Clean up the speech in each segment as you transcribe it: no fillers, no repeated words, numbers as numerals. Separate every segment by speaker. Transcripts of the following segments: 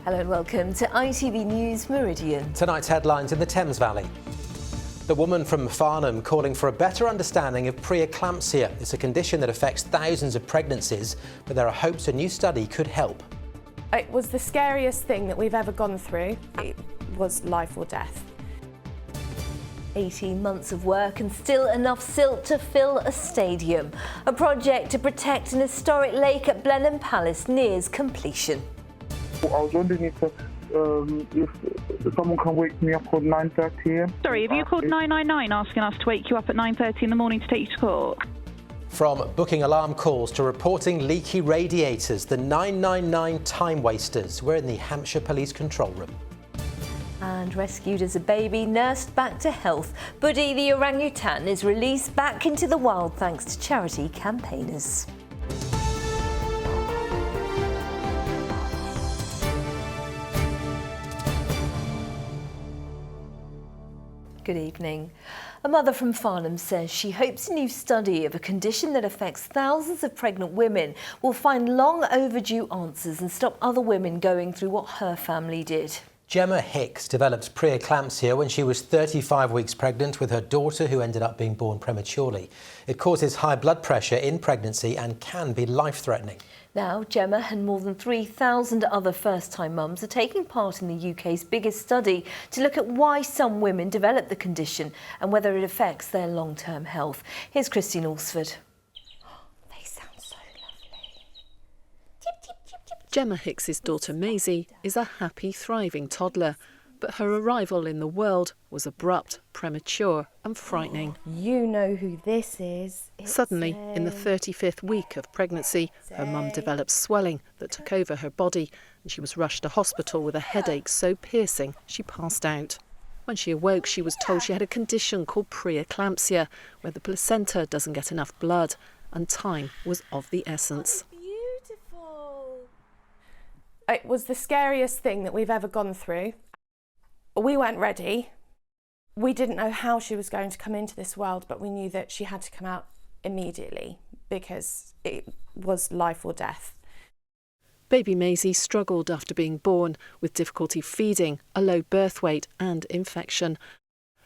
Speaker 1: Hello and welcome to ITV News Meridian.
Speaker 2: Tonight's headlines in the Thames Valley. The woman from Farnham calling for a better understanding of preeclampsia. It's a condition that affects thousands of pregnancies, but there are hopes a new study could help.
Speaker 3: It was the scariest thing that we've ever gone through. It was life or death.
Speaker 1: 18 months of work and still enough silt to fill a stadium. A project to protect an historic lake at Blenheim Palace nears completion.
Speaker 4: I was wondering if someone can wake me up at 9:30 a.m.
Speaker 5: Sorry, have you called 999 asking us to wake you up at 9:30 in the morning to take you to court?
Speaker 2: From booking alarm calls to reporting leaky radiators, the 999 time wasters. We're in the Hampshire Police control room.
Speaker 1: And rescued as a baby, nursed back to health, Buddy the orangutan is released back into the wild thanks to charity campaigners. Good evening. A mother from Farnham says she hopes a new study of a condition that affects thousands of pregnant women will find long overdue answers and stop other women going through what her family did.
Speaker 2: Gemma Hicks developed preeclampsia when she was 35 weeks pregnant with her daughter, who ended up being born prematurely. It causes high blood pressure in pregnancy and can be life-threatening.
Speaker 1: Now, Gemma and more than 3,000 other first-time mums are taking part in the UK's biggest study to look at why some women develop the condition and whether it affects their long-term health. Here's Christine Alsford.
Speaker 3: They sound so lovely.
Speaker 6: Gemma Hicks's daughter Maisie is a happy, thriving toddler, but her arrival in the world was abrupt, premature and frightening.
Speaker 3: You know who this is.
Speaker 6: Suddenly, in the 35th week of pregnancy, her mum developed swelling that took over her body and she was rushed to hospital with a headache so piercing she passed out. When she awoke, she was told she had a condition called preeclampsia, where the placenta doesn't get enough blood and time was of the essence.
Speaker 3: Beautiful. It was the scariest thing that we've ever gone through. We weren't ready. We didn't know how she was going to come into this world, but we knew that she had to come out immediately because it was life or death.
Speaker 6: Baby Maisie struggled after being born with difficulty feeding, a low birth weight and infection.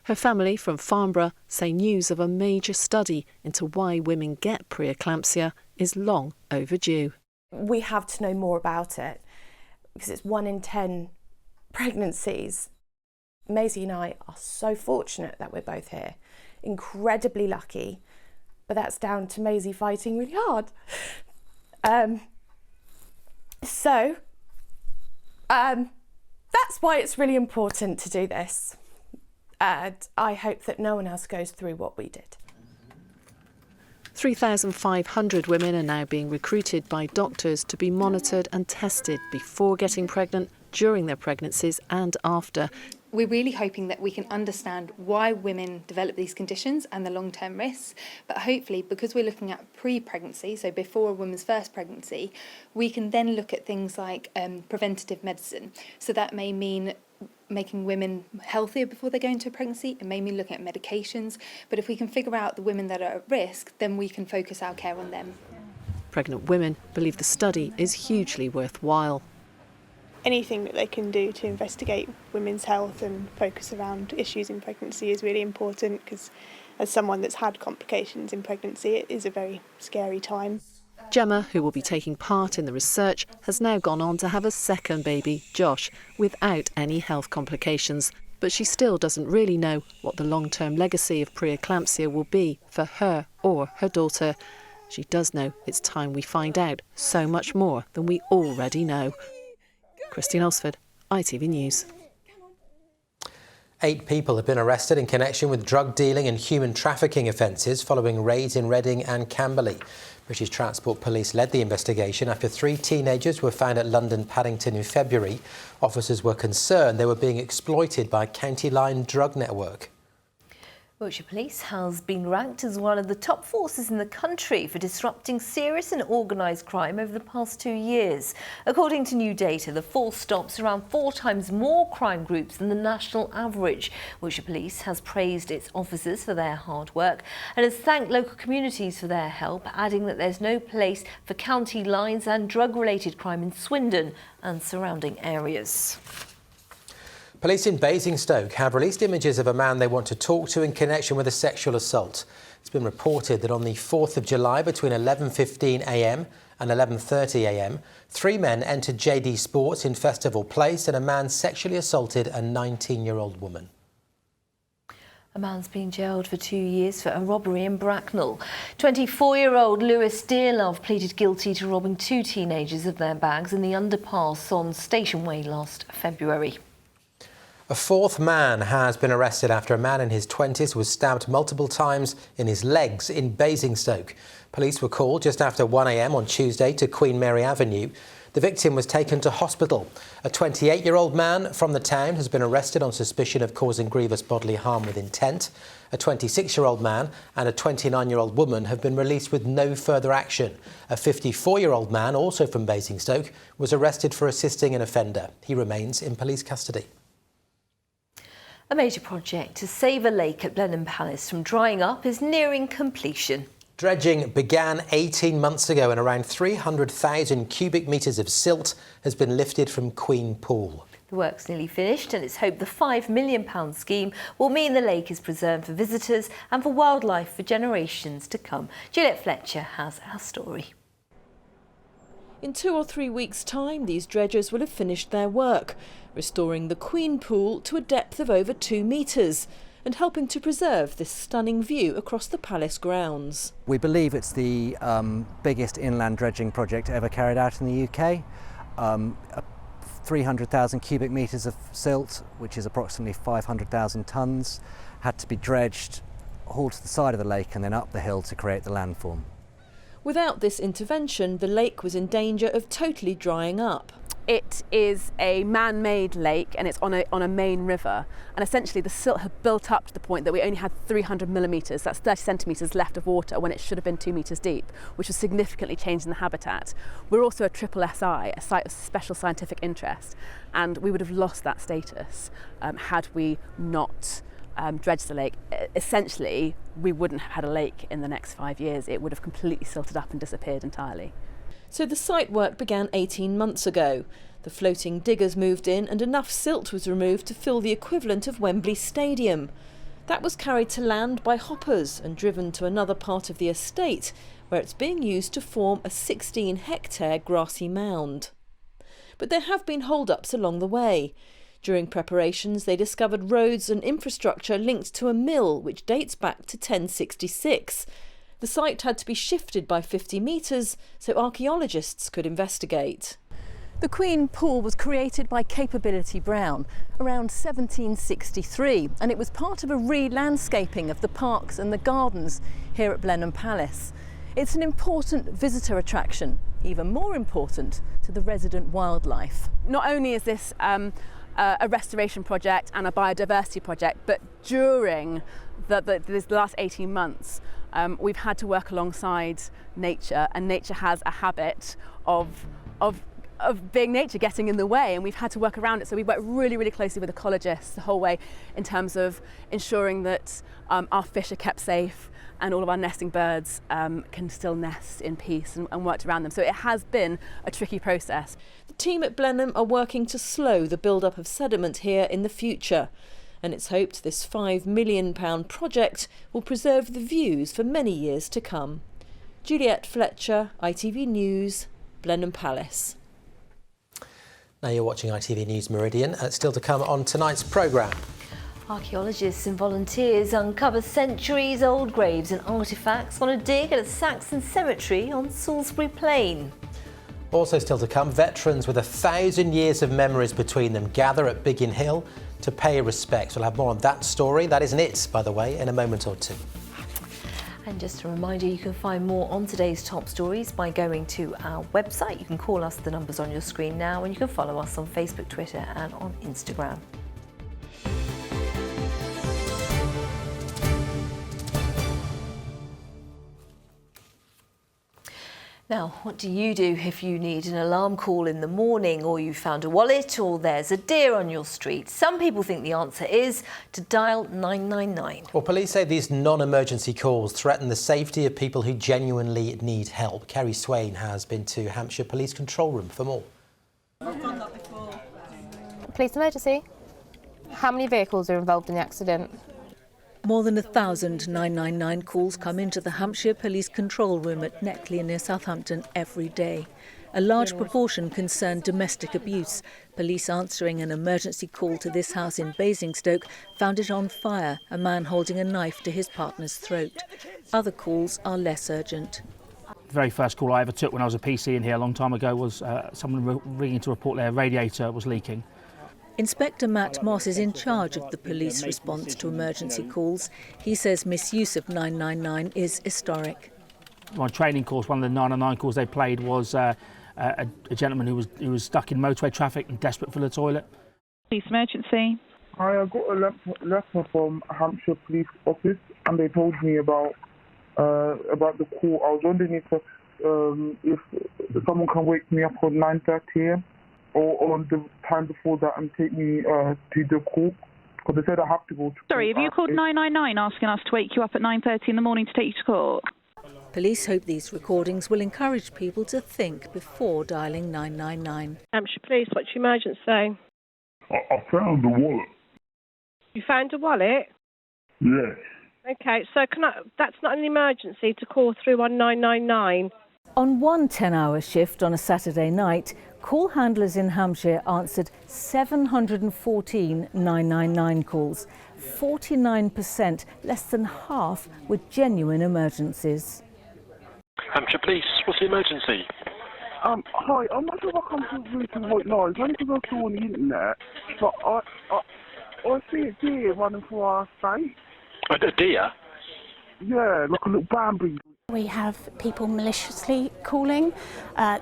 Speaker 6: Her family from Farnborough say news of a major study into why women get preeclampsia is long overdue.
Speaker 3: We have to know more about it because it's 1 in 10 pregnancies. Maisie and I are so fortunate that we're both here, incredibly lucky, but that's down to Maisie fighting really hard. That's why it's really important to do this. And I hope that no one else goes through what we did.
Speaker 6: 3,500 women are now being recruited by doctors to be monitored and tested before getting pregnant, during their pregnancies and after.
Speaker 7: We're really hoping that we can understand why women develop these conditions and the long-term risks, but hopefully because we're looking at pre-pregnancy, so before a woman's first pregnancy, we can then look at things like preventative medicine. So that may mean making women healthier before they go into a pregnancy. It may mean looking at medications, but if we can figure out the women that are at risk, then we can focus our care on them.
Speaker 6: Pregnant women believe the study is hugely worthwhile.
Speaker 8: Anything that they can do to investigate women's health and focus around issues in pregnancy is really important, because as someone that's had complications in pregnancy, it is a very scary time.
Speaker 6: Gemma, who will be taking part in the research, has now gone on to have a second baby, Josh, without any health complications. But she still doesn't really know what the long-term legacy of preeclampsia will be for her or her daughter. She does know it's time we find out so much more than we already know. Christine Alsford, ITV News.
Speaker 2: 8 people have been arrested in connection with drug dealing and human trafficking offences following raids in Reading and Camberley. British Transport Police led the investigation after 3 teenagers were found at London Paddington in February. Officers were concerned they were being exploited by a county line drug network.
Speaker 1: Wiltshire Police has been ranked as one of the top forces in the country for disrupting serious and organised crime over the past 2 years. According to new data, the force stops around 4 times more crime groups than the national average. Wiltshire Police has praised its officers for their hard work and has thanked local communities for their help, adding that there's no place for county lines and drug-related crime in Swindon and surrounding areas.
Speaker 2: Police in Basingstoke have released images of a man they want to talk to in connection with a sexual assault. It's been reported that on the 4th of July between 11:15am and 11:30am, 3 men entered JD Sports in Festival Place and a man sexually assaulted a 19-year-old woman.
Speaker 1: A man's been jailed for 2 years for a robbery in Bracknell. 24-year-old Lewis Dearlove pleaded guilty to robbing 2 teenagers of their bags in the underpass on Station Way last February.
Speaker 2: A 4th man has been arrested after a man in his 20s was stabbed multiple times in his legs in Basingstoke. Police were called just after 1am on Tuesday to Queen Mary Avenue. The victim was taken to hospital. A 28-year-old man from the town has been arrested on suspicion of causing grievous bodily harm with intent. A 26-year-old man and a 29-year-old woman have been released with no further action. A 54-year-old man, also from Basingstoke, was arrested for assisting an offender. He remains in police custody.
Speaker 1: A major project to save a lake at Blenheim Palace from drying up is nearing completion.
Speaker 2: Dredging began 18 months ago and around 300,000 cubic metres of silt has been lifted from Queen Pool.
Speaker 1: The work's nearly finished and it's hoped the £5 million scheme will mean the lake is preserved for visitors and for wildlife for generations to come. Juliet Fletcher has our story.
Speaker 9: In 2 or 3 weeks' time, these dredgers will have finished their work, restoring the Queen Pool to a depth of over 2 metres and helping to preserve this stunning view across the palace grounds.
Speaker 10: We believe it's the biggest inland dredging project ever carried out in the UK. 300,000 cubic metres of silt, which is approximately 500,000 tonnes, had to be dredged, hauled to the side of the lake and then up the hill to create the landform.
Speaker 9: Without this intervention, the lake was in danger of totally drying up.
Speaker 11: It is a man-made lake and it's on a main river, and essentially the silt had built up to the point that we only had 300 millimetres, that's 30 centimetres left of water when it should have been 2 metres deep, which was significantly changing the habitat. We're also a triple SI, a site of special scientific interest, and we would have lost that status had we not dredged the lake. Essentially, we wouldn't have had a lake in the next 5 years. It would have completely silted up and disappeared entirely.
Speaker 9: So the site work began 18 months ago. The floating diggers moved in and enough silt was removed to fill the equivalent of Wembley Stadium. That was carried to land by hoppers and driven to another part of the estate, where it's being used to form a 16-hectare grassy mound. But there have been hold-ups along the way. During preparations, they discovered roads and infrastructure linked to a mill which dates back to 1066. The site had to be shifted by 50 metres so archaeologists could investigate.
Speaker 12: The Queen Pool was created by Capability Brown around 1763, and it was part of a re-landscaping of the parks and the gardens here at Blenheim Palace. It's an important visitor attraction, even more important to the resident wildlife.
Speaker 11: Not only is this a restoration project and a biodiversity project, but during the last 18 months, we've had to work alongside nature, and nature has a habit of being nature, getting in the way, and we've had to work around it. So we work really, really closely with ecologists the whole way in terms of ensuring that our fish are kept safe and all of our nesting birds can still nest in peace and worked around them. So it has been a tricky process.
Speaker 9: The team at Blenheim are working to slow the build-up of sediment here in the future. And it's hoped this £5 million project will preserve the views for many years to come. Juliet Fletcher, ITV News, Blenheim Palace.
Speaker 2: Now you're watching ITV News Meridian. Still to come on tonight's programme.
Speaker 1: Archaeologists and volunteers uncover centuries-old graves and artefacts on a dig at a Saxon cemetery on Salisbury Plain.
Speaker 2: Also still to come, veterans with 1,000 years of memories between them gather at Biggin Hill to pay respects. We'll have more on that story. That isn't it, by the way, in a moment or two.
Speaker 1: And just a reminder, you can find more on today's top stories by going to our website. You can call us, the numbers on your screen now, and you can follow us on Facebook, Twitter and on Instagram. Now, what do you do if you need an alarm call in the morning, or you found a wallet, or there's a deer on your street? Some people think the answer is to dial 999.
Speaker 2: Well, police say these non-emergency calls threaten the safety of people who genuinely need help. Kerry Swain has been to Hampshire Police Control Room for more.
Speaker 13: Police emergency. How many vehicles are involved in the accident?
Speaker 14: More than 1,000 999 calls come into the Hampshire Police Control Room at Neckley near Southampton every day. A large proportion concern domestic abuse. Police answering an emergency call to this house in Basingstoke found it on fire, a man holding a knife to his partner's throat. Other calls are less urgent.
Speaker 15: The very first call I ever took when I was a PC in here a long time ago was someone ringing to report their radiator was leaking.
Speaker 14: Inspector Matt Moss is in charge of the police response to emergency calls. He says misuse of 999 is historic.
Speaker 15: My training course, one of the 999 calls they played was a gentleman who was stuck in motorway traffic and desperate for the toilet.
Speaker 5: Police emergency.
Speaker 4: I got a letter from Hampshire Police Office, and they told me about the call. I was wondering if someone can wake me up on 9:30 a.m. or on the time before that and take me to the call, because they said I have to go to court.
Speaker 5: Sorry, have you called 999 asking us to wake you up at 9:30 in the morning to take you to court?
Speaker 14: Police hope these recordings will encourage people to think before dialing 999.
Speaker 16: Hampshire Police, what's your emergency?
Speaker 4: I found the wallet.
Speaker 16: You found a wallet?
Speaker 4: Yes.
Speaker 16: Okay, so that's not an emergency to call through on 999.
Speaker 14: On one 10-hour shift on a Saturday night, call handlers in Hampshire answered 714 999 calls. 49%, less than half, were genuine emergencies.
Speaker 17: Hampshire Police, what's the emergency?
Speaker 4: Hi, I'm not sure if I come to the recent white lines. I only because I saw on the internet, but I see a deer running for our estate.
Speaker 17: A deer?
Speaker 4: Yeah, like a little bambi.
Speaker 18: We have people maliciously calling.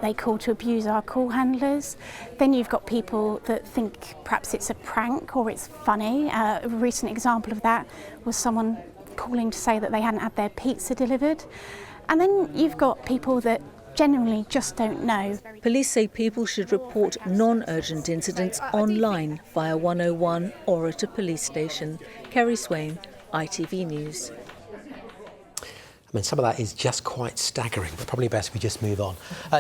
Speaker 18: They call to abuse our call handlers. Then you've got people that think perhaps it's a prank or it's funny. A recent example of that was someone calling to say that they hadn't had their pizza delivered. And then you've got people that genuinely just don't know.
Speaker 14: Police say people should report non-urgent incidents online via 101 or at a police station. Kerry Swain, ITV News.
Speaker 2: I mean, some of that is just quite staggering, but probably best we just move on.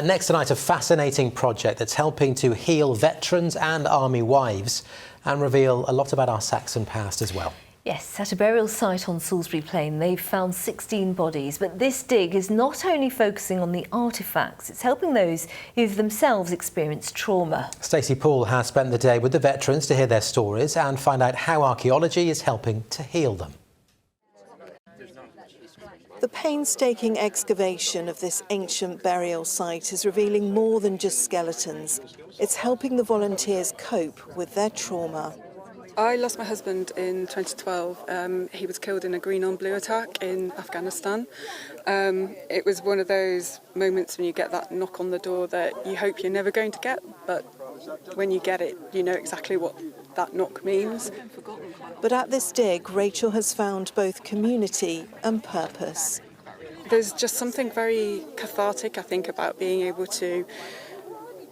Speaker 2: Next tonight, a fascinating project that's helping to heal veterans and army wives and reveal a lot about our Saxon past as well.
Speaker 1: Yes, at a burial site on Salisbury Plain, they've found 16 bodies, but this dig is not only focusing on the artefacts, it's helping those who've themselves experienced trauma.
Speaker 2: Stacey Poole has spent the day with the veterans to hear their stories and find out how archaeology is helping to heal them.
Speaker 19: The painstaking excavation of this ancient burial site is revealing more than just skeletons. It's helping the volunteers cope with their trauma.
Speaker 20: I lost my husband in 2012. He was killed in a green-on-blue attack in Afghanistan. It was one of those moments when you get that knock on the door that you hope you're never going to get, but when you get it, you know exactly what that knock means.
Speaker 19: But at this dig, Rachel has found both community and purpose.
Speaker 20: There's just something very cathartic, I think, about being able to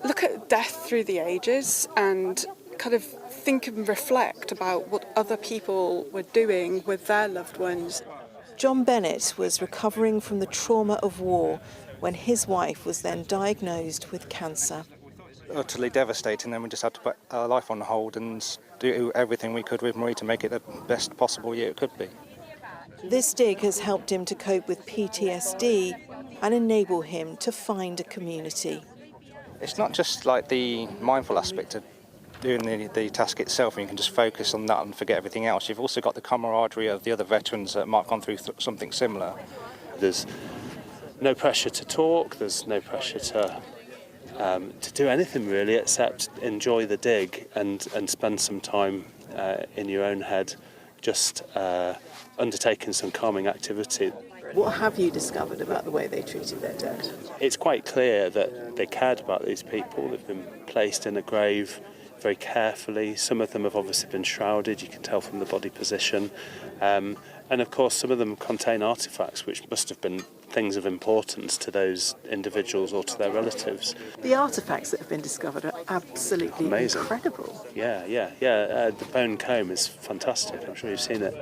Speaker 20: look at death through the ages and kind of think and reflect about what other people were doing with their loved ones.
Speaker 19: John Bennett was recovering from the trauma of war when his wife was then diagnosed with cancer.
Speaker 21: Utterly devastating, then we just had to put our life on hold and do everything we could with Marie to make it the best possible year it could be.
Speaker 19: This dig has helped him to cope with PTSD and enable him to find a community.
Speaker 21: It's not just like the mindful aspect of doing the task itself, and you can just focus on that and forget everything else. You've also got the camaraderie of the other veterans that might have gone through something similar.
Speaker 22: There's no pressure to talk, there's no pressure to do anything really except enjoy the dig and spend some time in your own head just undertaking some calming activity.
Speaker 19: What have you discovered about the way they treated their dead?
Speaker 22: It's quite clear that they cared about these people. They've been placed in a grave very carefully. Some of them have obviously been shrouded, you can tell from the body position. And of course some of them contain artefacts which must have been things of importance to those individuals or to their relatives.
Speaker 19: The artefacts that have been discovered are absolutely
Speaker 22: amazing.
Speaker 19: Incredible.
Speaker 22: Yeah. The bone comb is fantastic. I'm sure you've seen it.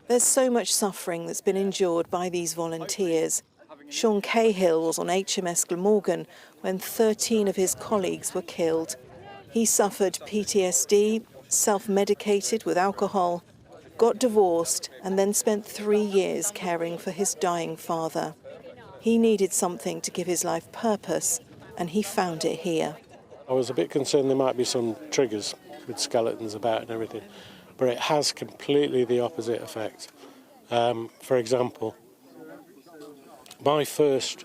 Speaker 19: There's so much suffering that's been endured by these volunteers. Sean Cahill was on HMS Glamorgan when 13 of his colleagues were killed. He suffered PTSD, self-medicated with alcohol, got divorced and then spent 3 years caring for his dying father. He needed something to give his life purpose, and he found it here.
Speaker 3: I was a bit concerned there might be some triggers with skeletons about and everything, but it has completely the opposite effect. For example, my first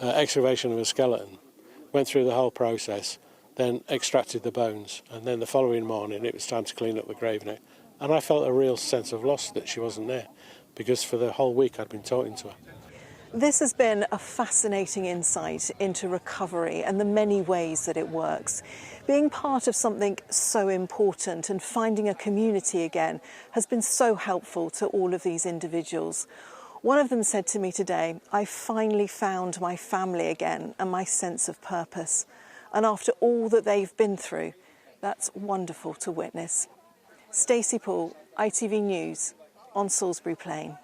Speaker 3: excavation of a skeleton went through the whole process, then extracted the bones, and then the following morning it was time to clean up the grave now. And I felt a real sense of loss that she wasn't there, because for the whole week I'd been talking to her.
Speaker 19: This has been a fascinating insight into recovery and the many ways that it works. Being part of something so important and finding a community again has been so helpful to all of these individuals. One of them said to me today, "I finally found my family again and my sense of purpose." And after all that they've been through, that's wonderful to witness. Stacey Poole, ITV News, on Salisbury Plain.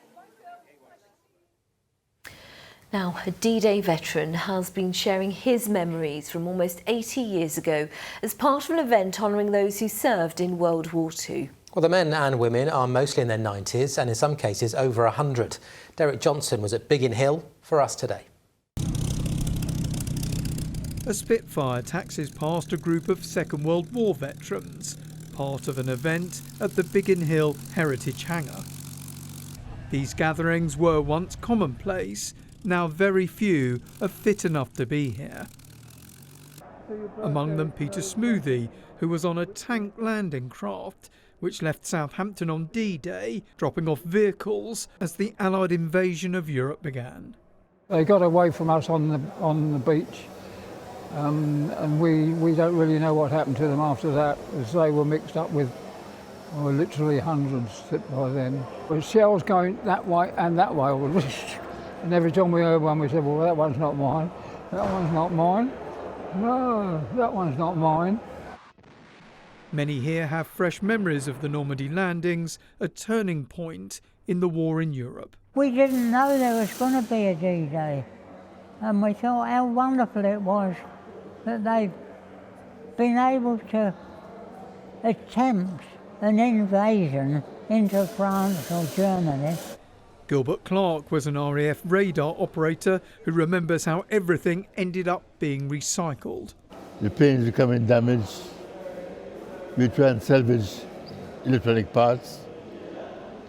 Speaker 1: Now, a D-Day veteran has been sharing his memories from almost 80 years ago as part of an event honouring those who served in World War II.
Speaker 2: Well, the men and women are mostly in their 90s and in some cases over 100. Derek Johnson was at Biggin Hill for Us Today.
Speaker 7: A Spitfire taxis past a group of Second World War veterans, part of an event at the Biggin Hill Heritage Hangar. These gatherings were once commonplace. Now very few are fit enough to be here. Among them Peter Smoothie, who was on a tank landing craft which left Southampton on D-Day, dropping off vehicles as the Allied invasion of Europe began.
Speaker 23: They got away from us on the beach, and we don't really know what happened to them after that, as they were mixed up with literally hundreds by then. With shells going that way and that way. And every time we heard one, we said, well, that one's not mine, that one's not mine, no, that one's not mine.
Speaker 7: Many here have fresh memories of the Normandy landings, a turning point in the war in Europe.
Speaker 24: We didn't know there was going to be a D-Day, and we thought how wonderful it was that they've been able to attempt an invasion into France or Germany.
Speaker 7: Gilbert Clark was an RAF radar operator who remembers how everything ended up being recycled.
Speaker 25: The planes becoming damaged. We try and salvage electronic parts,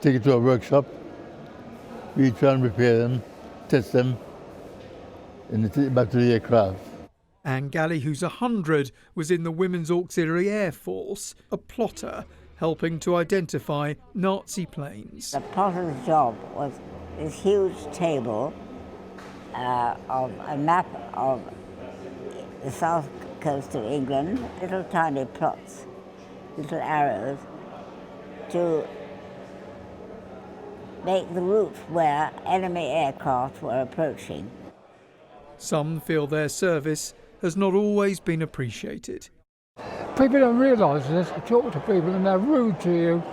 Speaker 25: take it to a workshop. We try and repair them, test them, and take it back to the aircraft.
Speaker 7: Anne Galley, who's 100, was in the Women's Auxiliary Air Force, a plotter, helping to identify Nazi planes.
Speaker 24: The plotter's job was this huge table of a map of the south coast of England, little tiny plots, little arrows, to make the route where enemy aircraft were approaching.
Speaker 7: Some feel their service has not always been appreciated.
Speaker 23: People don't realise this. You talk to people and they're rude to you,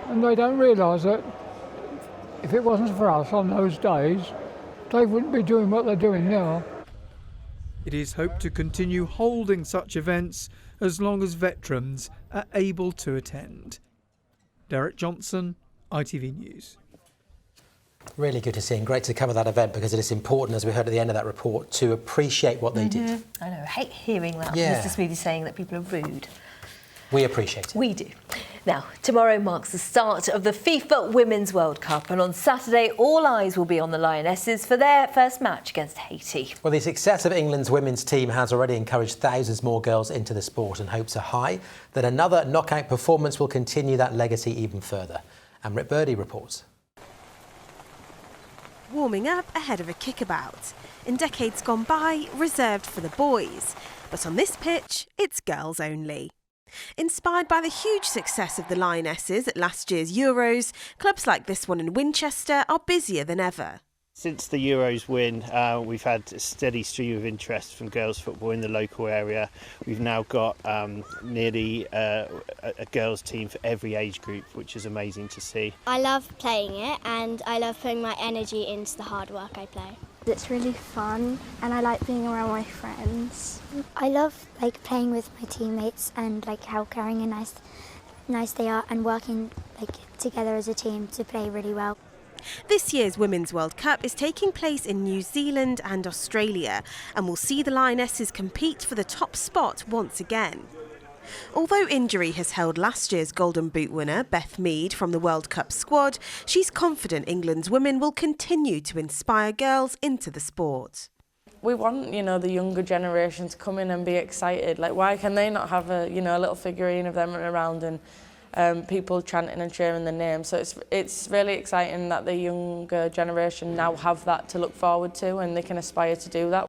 Speaker 23: and they don't realise that if it wasn't for us on those days, they wouldn't be doing what they're doing now.
Speaker 7: It is hoped to continue holding such events as long as veterans are able to attend. Derek Johnson, ITV News.
Speaker 2: Really good to see and great to cover that event, because it is important, as we heard at the end of that report, to appreciate what they did.
Speaker 1: I know, I hate hearing that.
Speaker 2: Yeah.
Speaker 1: Mr. Smoothie saying that people are rude.
Speaker 2: We appreciate it.
Speaker 1: We do. Now, tomorrow marks the start of the FIFA Women's World Cup, and on Saturday all eyes will be on the Lionesses for their first match against Haiti.
Speaker 2: Well, the success of England's women's team has already encouraged thousands more girls into the sport, and hopes are high that another knockout performance will continue that legacy even further. Amrit Birdie reports.
Speaker 26: Warming up ahead of a kickabout. In decades gone by, reserved for the boys.
Speaker 6: But on this pitch, it's girls only. Inspired by the huge success of the Lionesses at last year's Euros, clubs like this one in Winchester are busier than ever.
Speaker 8: Since the Euros win, we've had a steady stream of interest from girls' football in the local area. We've now got nearly a girls' team for every age group, which is amazing to see.
Speaker 10: I love playing it, and I love putting my energy into the hard work I play. It's really fun, and I like being around my friends. I love playing with my teammates and how caring and nice they are, and working together as a team to play really well.
Speaker 6: This year's Women's World Cup is taking place in New Zealand and Australia and will see the Lionesses compete for the top spot once again. Although injury has held last year's Golden Boot winner Beth Mead from the World Cup squad, she's confident England's women will continue to inspire girls into the sport.
Speaker 11: We want, the younger generation to come in and be excited. Why can they not have a little figurine of them around and people chanting and cheering their name? So it's really exciting that the younger generation now have that to look forward to, and they can aspire to do that.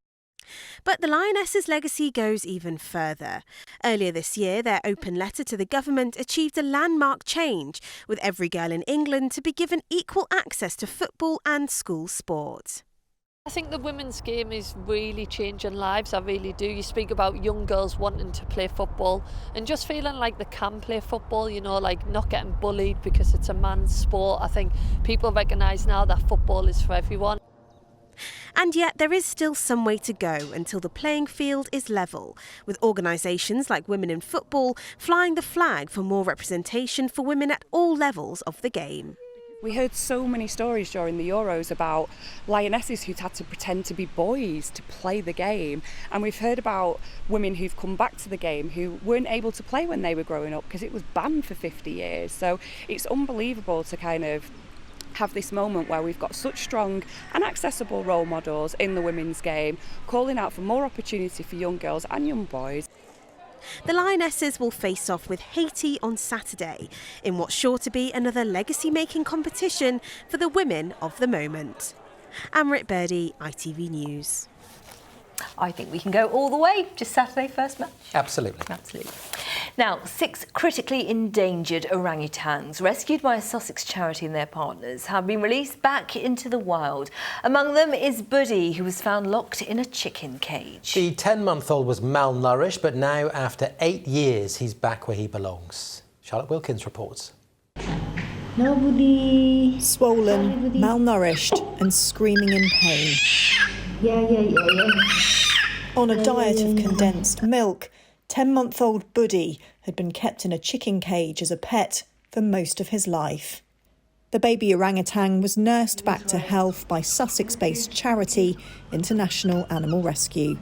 Speaker 6: But the Lionesses' legacy goes even further. Earlier this year, their open letter to the government achieved a landmark change, with every girl in England to be given equal access to football and school sport.
Speaker 12: I think the women's game is really changing lives, I really do. You speak about young girls wanting to play football and just feeling like they can play football, not getting bullied because it's a man's sport. I think people recognise now that football is for everyone.
Speaker 6: And yet there is still some way to go until the playing field is level, with organisations like Women in Football flying the flag for more representation for women at all levels of the game.
Speaker 26: We heard so many stories during the Euros about lionesses who'd had to pretend to be boys to play the game, and we've heard about women who've come back to the game who weren't able to play when they were growing up because it was banned for 50 years. So it's unbelievable to kind of have this moment where we've got such strong and accessible role models in the women's game, calling out for more opportunity for young girls and young boys.
Speaker 6: The Lionesses will face off with Haiti on Saturday in what's sure to be another legacy-making competition for the women of the moment. Amrit Birdie, ITV News.
Speaker 1: I think we can go all the way to Saturday first match.
Speaker 2: Absolutely.
Speaker 1: Absolutely. Now, 6 critically endangered orangutans rescued by a Sussex charity and their partners have been released back into the wild. Among them is Buddy, who was found locked in a chicken cage.
Speaker 2: The 10-month-old was malnourished, but now, after 8 years, he's back where he belongs. Charlotte Wilkins reports.
Speaker 27: Nobody. Swollen, malnourished and screaming in pain. Yeah. On a diet of condensed milk, 10-month-old Buddy had been kept in a chicken cage as a pet for most of his life. The baby orangutan was nursed back to health by Sussex-based charity International Animal Rescue.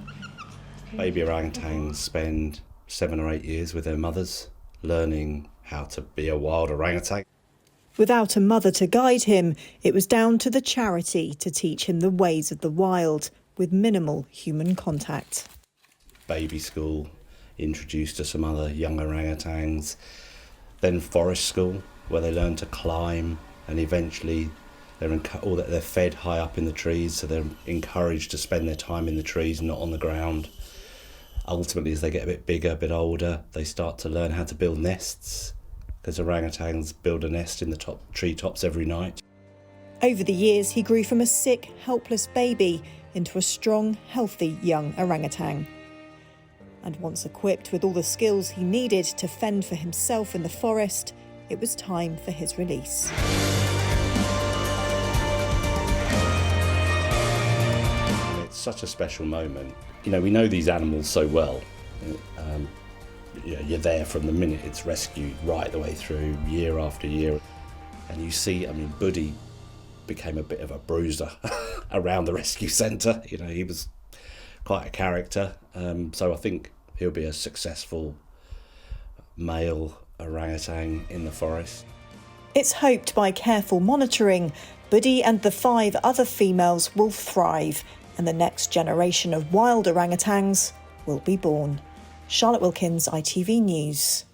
Speaker 28: Baby orangutans spend 7 or 8 years with their mothers, learning how to be a wild orangutan.
Speaker 27: Without a mother to guide him, it was down to the charity to teach him the ways of the wild, with minimal human contact.
Speaker 28: Baby school, introduced to some other young orangutans, then forest school, where they learn to climb, and eventually they're fed high up in the trees, so they're encouraged to spend their time in the trees, not on the ground. Ultimately, as they get a bit bigger, a bit older, they start to learn how to build nests, because orangutans build a nest in the treetops every night.
Speaker 27: Over the years, he grew from a sick, helpless baby into a strong, healthy young orangutan. And once equipped with all the skills he needed to fend for himself in the forest, it was time for his release.
Speaker 28: It's such a special moment. We know these animals so well. You're there from the minute it's rescued right the way through, year after year. And you see, Buddy became a bit of a bruiser around the rescue centre. He was quite a character. So I think he'll be a successful male orangutan in the forest.
Speaker 27: It's hoped by careful monitoring, Buddy and the 5 other females will thrive, and the next generation of wild orangutans will be born. Charlotte Wilkins, ITV News,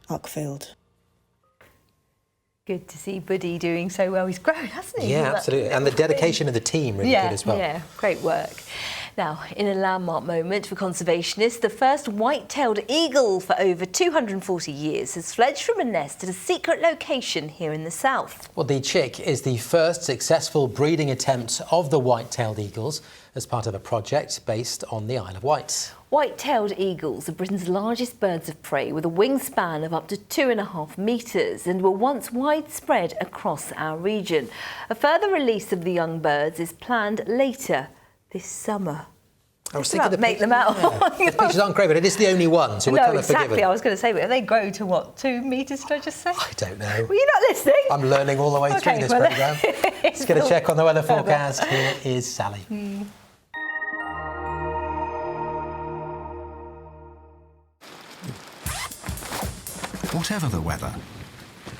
Speaker 27: Uckfield.
Speaker 1: Good to see Buddy doing so well. He's grown, hasn't he?
Speaker 2: Yeah, absolutely. And the dedication of the team really good as well.
Speaker 1: Yeah, great work. Now, in a landmark moment for conservationists, the first white-tailed eagle for over 240 years has fledged from a nest at a secret location here in the south.
Speaker 2: Well, the chick is the first successful breeding attempt of the white-tailed eagles as part of a project based on the Isle of Wight.
Speaker 1: White-tailed eagles are Britain's largest birds of prey with a wingspan of up to 2.5 metres and were once widespread across our region. A further release of the young birds is planned later this summer.
Speaker 2: I was thinking
Speaker 1: make them out.
Speaker 2: Yeah. The pictures aren't great, but it is the only one, so we're kind of
Speaker 1: exactly.
Speaker 2: forgiven.
Speaker 1: I was going to say, but they grow to what, 2 metres, did I just say?
Speaker 2: I don't know.
Speaker 1: Were you not listening?
Speaker 2: I'm learning all the way through this programme. Let's get a check on the weather forecast. Here is Sally.
Speaker 4: Whatever the weather,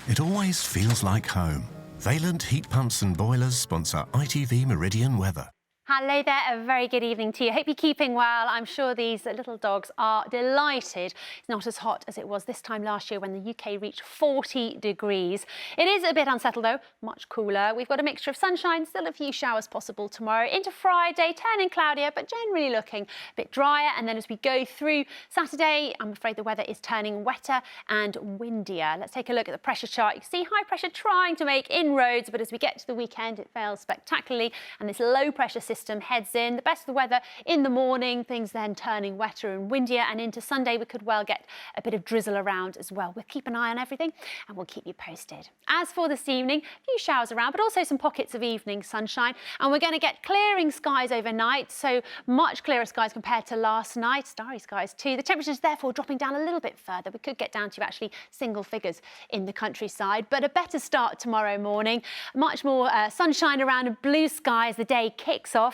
Speaker 4: it always feels like home. Valent Heat Pumps and Boilers sponsor ITV Meridian Weather.
Speaker 5: Hello there, a very good evening to you. Hope you're keeping well. I'm sure these little dogs are delighted it's not as hot as it was this time last year when the UK reached 40 degrees. It is a bit unsettled though, much cooler. We've got a mixture of sunshine, still a few showers possible tomorrow. Into Friday, turning cloudier, but generally looking a bit drier. And then as we go through Saturday, I'm afraid the weather is turning wetter and windier. Let's take a look at the pressure chart. You can see high pressure trying to make inroads, but as we get to the weekend, it fails spectacularly. And this low pressure system heads in. The best of the weather in the morning, things then turning wetter and windier, and into Sunday we could well get a bit of drizzle around as well. We'll keep an eye on everything and we'll keep you posted. As for this evening, a few showers around, but also some pockets of evening sunshine, and we're going to get clearing skies overnight, so much clearer skies compared to last night, starry skies too. The temperatures therefore dropping down a little bit further. We could get down to actually single figures in the countryside, but a better start tomorrow morning. Much more sunshine around and blue skies. The day kicks off.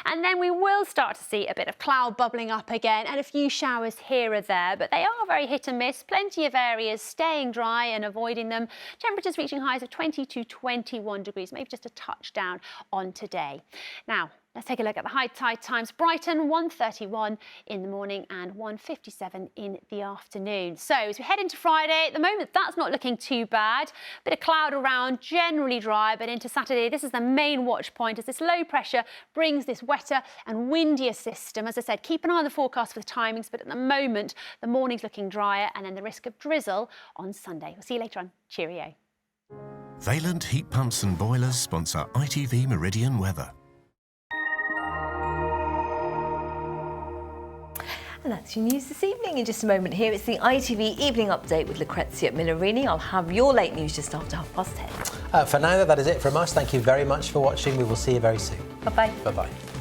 Speaker 5: And then we will start to see a bit of cloud bubbling up again and a few showers here or there, but they are very hit and miss. Plenty of areas staying dry and avoiding them. Temperatures reaching highs of 20 to 21 degrees, maybe just a touch down on today. Now, let's take a look at the high tide times. Brighton, 1:31 in the morning and 1:57 in the afternoon. So as we head into Friday, at the moment, that's not looking too bad. Bit of cloud around, generally dry, but into Saturday, this is the main watch point as this low pressure brings this wetter and windier system. As I said, keep an eye on the forecast for the timings, but at the moment, the morning's looking drier and then the risk of drizzle on Sunday. We'll see you later on. Cheerio.
Speaker 4: Valent Heat Pumps and Boilers sponsor ITV Meridian Weather.
Speaker 1: And that's your news this evening. In just a moment here, it's the ITV Evening Update with Lucrezia Minerini. I'll have your late news just after 10:30.
Speaker 2: For now, that is it from us. Thank you very much for watching. We will see you very soon.
Speaker 1: Bye-bye.
Speaker 2: Bye-bye.